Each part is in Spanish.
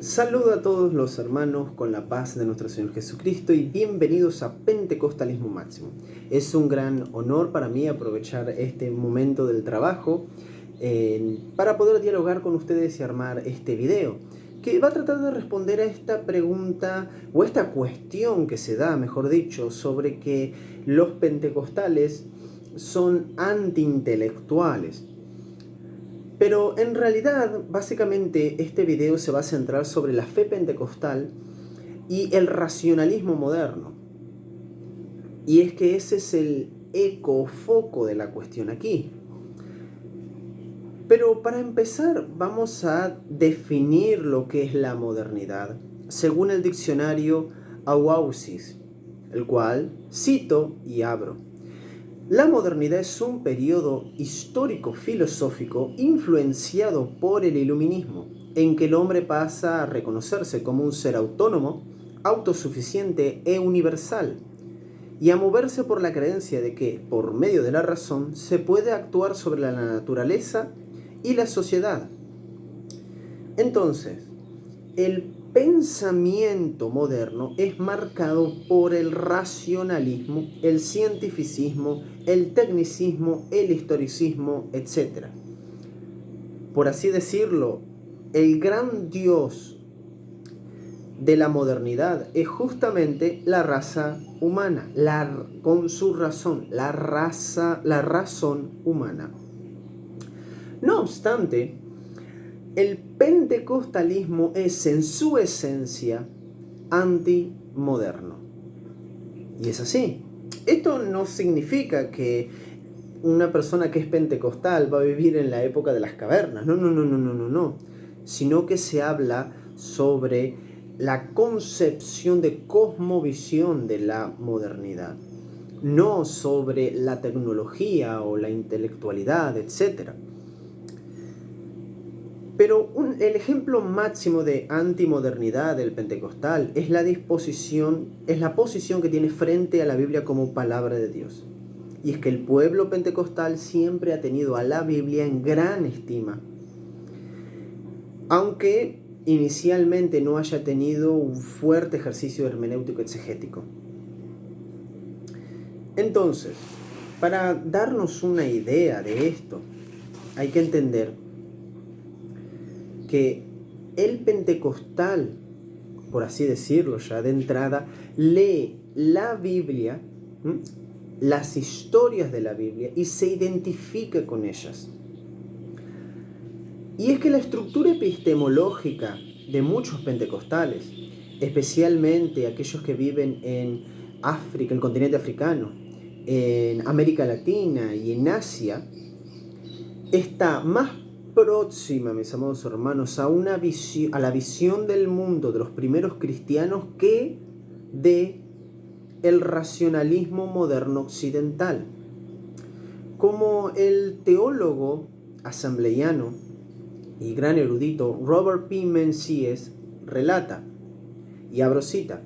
Saludo a todos los hermanos con la paz de nuestro Señor Jesucristo y bienvenidos a Pentecostalismo Máximo. Es un gran honor para mí aprovechar este momento del trabajo para poder dialogar con ustedes y armar este video que va a tratar de responder a esta pregunta o esta cuestión que se da, mejor dicho, sobre que los pentecostales son antiintelectuales. Pero en realidad, básicamente, este video se va a centrar sobre la fe pentecostal y el racionalismo moderno. Y es que ese es el eco o foco de la cuestión aquí. Pero para empezar, vamos a definir lo que es la modernidad, según el diccionario Auausis, el cual cito y abro. La modernidad es un periodo histórico-filosófico influenciado por el iluminismo, en que el hombre pasa a reconocerse como un ser autónomo, autosuficiente e universal, y a moverse por la creencia de que, por medio de la razón, se puede actuar sobre la naturaleza y la sociedad. Entonces, el pensamiento moderno es marcado por el racionalismo, el cientificismo, el tecnicismo, el historicismo, etc. Por así decirlo, el gran dios de la modernidad es justamente la raza humana, con su razón, la razón humana. No obstante, el pentecostalismo es en su esencia antimoderno. Y es así. Esto no significa que una persona que es pentecostal va a vivir en la época de las cavernas. No. Sino que se habla sobre la concepción de cosmovisión de la modernidad. No sobre la tecnología o la intelectualidad, etc. Pero el ejemplo máximo de antimodernidad del pentecostal es la posición que tiene frente a la Biblia como palabra de Dios. Y es que el pueblo pentecostal siempre ha tenido a la Biblia en gran estima, aunque inicialmente no haya tenido un fuerte ejercicio hermenéutico exegético. Entonces, para darnos una idea de esto, hay que entender que el pentecostal, por así decirlo ya de entrada, lee la Biblia, las historias de la Biblia y se identifica con ellas. Y es que la estructura epistemológica de muchos pentecostales, especialmente aquellos que viven en África, el continente africano, en América Latina y en Asia, está más próxima, mis amados hermanos, a la visión del mundo de los primeros cristianos que de el racionalismo moderno occidental. Como el teólogo asambleiano y gran erudito Robert P. Menzies relata, y abro cita,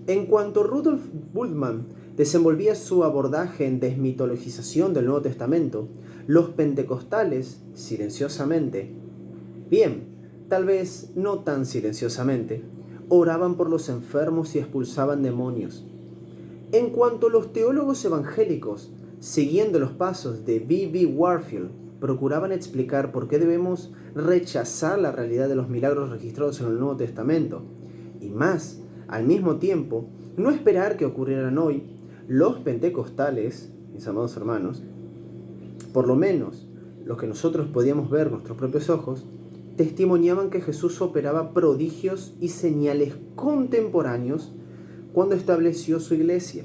en cuanto Rudolf Bultmann desenvolvía su abordaje en desmitologización del Nuevo Testamento, los pentecostales, silenciosamente, tal vez no tan silenciosamente, oraban por los enfermos y expulsaban demonios. En cuanto los teólogos evangélicos, siguiendo los pasos de B.B. Warfield, procuraban explicar por qué debemos rechazar la realidad de los milagros registrados en el Nuevo Testamento, y más, al mismo tiempo, no esperar que ocurrieran hoy, los pentecostales, mis amados hermanos, por lo menos los que nosotros podíamos ver nuestros propios ojos, testimoniaban que Jesús operaba prodigios y señales contemporáneos cuando estableció su iglesia.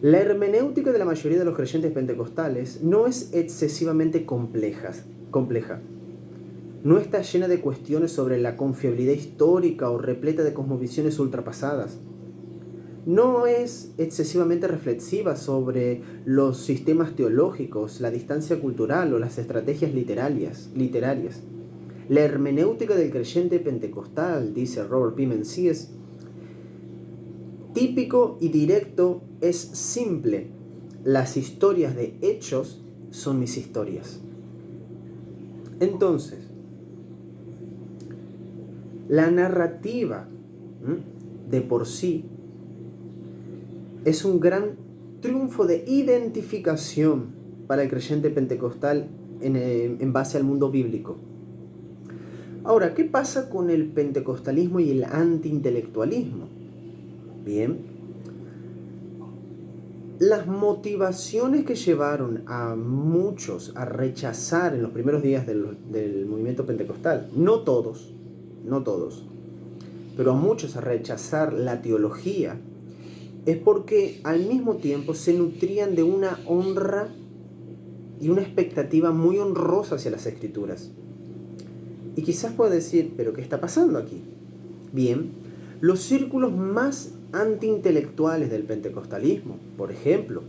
La hermenéutica de la mayoría de los creyentes pentecostales no es excesivamente compleja. No está llena de cuestiones sobre la confiabilidad histórica o repleta de cosmovisiones ultrapasadas. No es excesivamente reflexiva sobre los sistemas teológicos, la distancia cultural o las estrategias literarias. La hermenéutica del creyente pentecostal, dice Robert P. Menzies, típico y directo, es simple. Las historias de hechos son mis historias. Entonces, La narrativa de por sí es un gran triunfo de identificación para el creyente pentecostal en base al mundo bíblico. Ahora, ¿qué pasa con el pentecostalismo y el antiintelectualismo? Bien, las motivaciones que llevaron a muchos a rechazar en los primeros días del movimiento pentecostal, no todos, pero a muchos a rechazar la teología, es porque al mismo tiempo se nutrían de una honra y una expectativa muy honrosa hacia las Escrituras. Y quizás pueda decir, ¿pero qué está pasando aquí? Bien, los círculos más antiintelectuales del pentecostalismo, por ejemplo,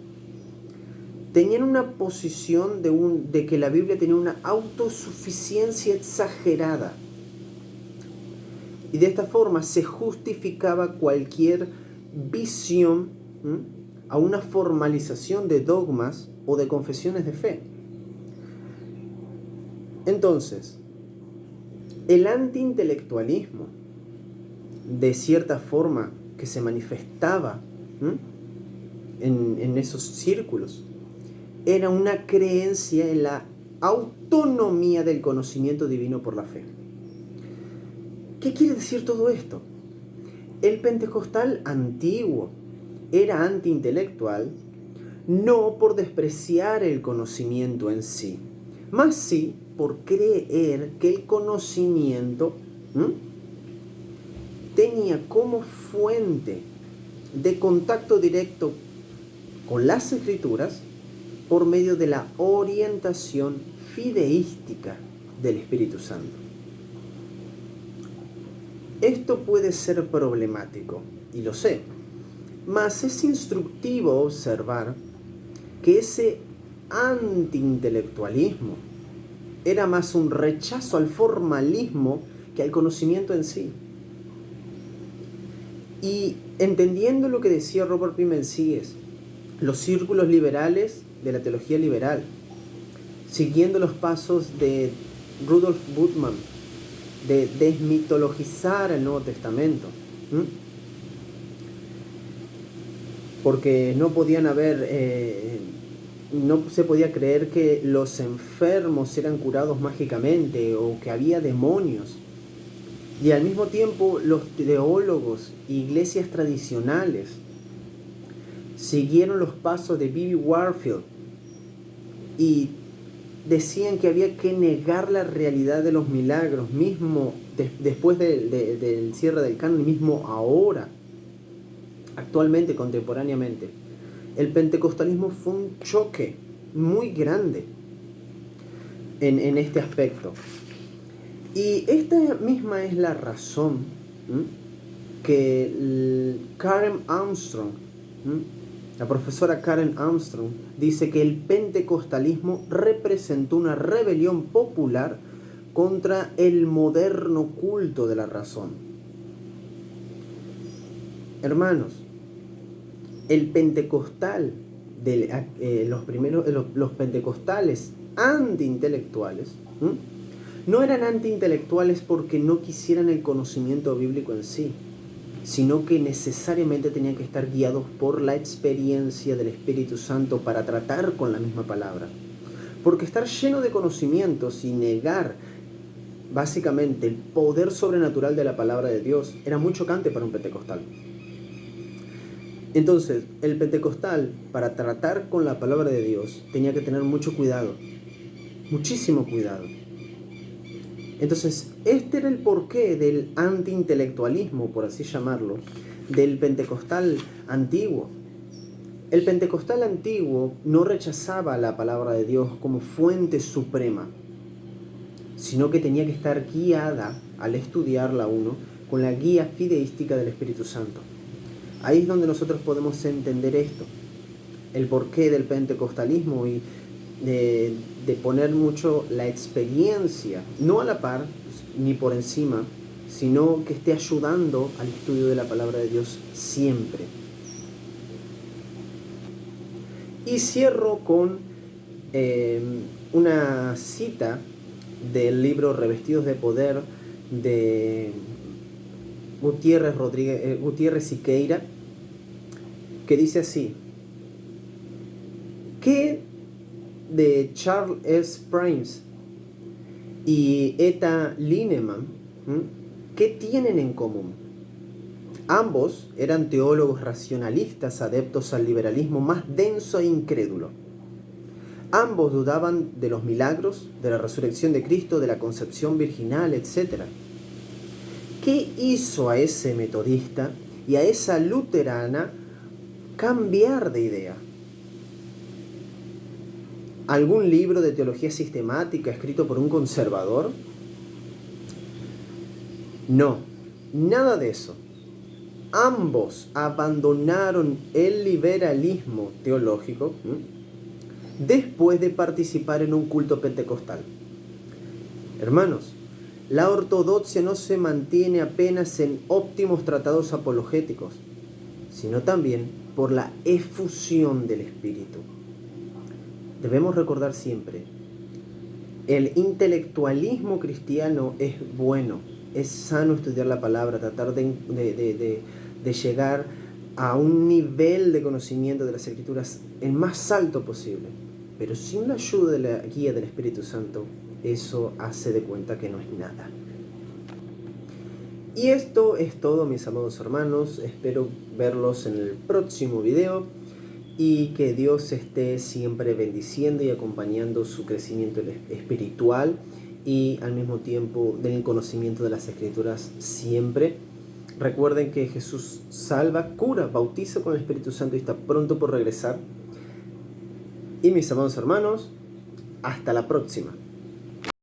tenían una posición de que la Biblia tenía una autosuficiencia exagerada. Y de esta forma se justificaba cualquier visión a una formalización de dogmas o de confesiones de fe. Entonces, el antiintelectualismo, de cierta forma que se manifestaba en esos círculos, era una creencia en la autonomía del conocimiento divino por la fe. ¿Qué quiere decir todo esto? El pentecostal antiguo era antiintelectual no por despreciar el conocimiento en sí, más sí por creer que el conocimiento tenía como fuente de contacto directo con las Escrituras por medio de la orientación fideística del Espíritu Santo. Esto puede ser problemático, y lo sé, mas es instructivo observar que ese antiintelectualismo era más un rechazo al formalismo que al conocimiento en sí. Y entendiendo lo que decía Robert P. Menzies, los círculos liberales de la teología liberal, siguiendo los pasos de Rudolf Bultmann, de desmitologizar el Nuevo Testamento, porque no se podía creer que los enfermos eran curados mágicamente o que había demonios. Y al mismo tiempo los teólogos, iglesias tradicionales, siguieron los pasos de B.B. Warfield y decían que había que negar la realidad de los milagros, mismo después del cierre del canon, mismo ahora, actualmente, contemporáneamente. El pentecostalismo fue un choque muy grande en este aspecto. Y esta misma es la razón que Karen Armstrong, la profesora Karen Armstrong, dice que el pentecostalismo representó una rebelión popular contra el moderno culto de la razón. Hermanos, el pentecostal, los pentecostales antiintelectuales, no eran antiintelectuales porque no quisieran el conocimiento bíblico en sí, sino que necesariamente tenían que estar guiados por la experiencia del Espíritu Santo para tratar con la misma palabra. Porque estar lleno de conocimientos y negar básicamente el poder sobrenatural de la palabra de Dios era muy chocante para un pentecostal. Entonces, el pentecostal, para tratar con la palabra de Dios, tenía que tener mucho cuidado, muchísimo cuidado. Entonces, este era el porqué del antiintelectualismo, por así llamarlo, del pentecostal antiguo. El pentecostal antiguo no rechazaba la palabra de Dios como fuente suprema, sino que tenía que estar guiada, al estudiarla uno, con la guía fideística del Espíritu Santo. Ahí es donde nosotros podemos entender esto, el porqué del pentecostalismo y de poner mucho la experiencia, no a la par ni por encima, sino que esté ayudando al estudio de la palabra de Dios siempre. Y cierro con una cita del libro Revestidos de Poder de Gutiérrez Siqueira, que dice así: ¿qué de Charles S. Price y Etta Linneman, qué tienen en común? Ambos eran teólogos racionalistas adeptos al liberalismo más denso e incrédulo. Ambos dudaban de los milagros, de la resurrección de Cristo, de la concepción virginal, etc. ¿Qué hizo a ese metodista y a esa luterana cambiar de idea? ¿Algún libro de teología sistemática escrito por un conservador? No, nada de eso. Ambos abandonaron el liberalismo teológico después de participar en un culto pentecostal. Hermanos, la ortodoxia no se mantiene apenas en óptimos tratados apologéticos, sino también por la efusión del Espíritu. Debemos recordar siempre, el intelectualismo cristiano es bueno, es sano estudiar la palabra, tratar de llegar a un nivel de conocimiento de las Escrituras el más alto posible, pero sin la ayuda de la guía del Espíritu Santo, eso hace de cuenta que no es nada. Y esto es todo, mis amados hermanos. Espero verlos en el próximo video y que Dios esté siempre bendiciendo y acompañando su crecimiento espiritual y al mismo tiempo del conocimiento de las Escrituras siempre. Recuerden que Jesús salva, cura, bautiza con el Espíritu Santo y está pronto por regresar. Y mis amados hermanos, hasta la próxima.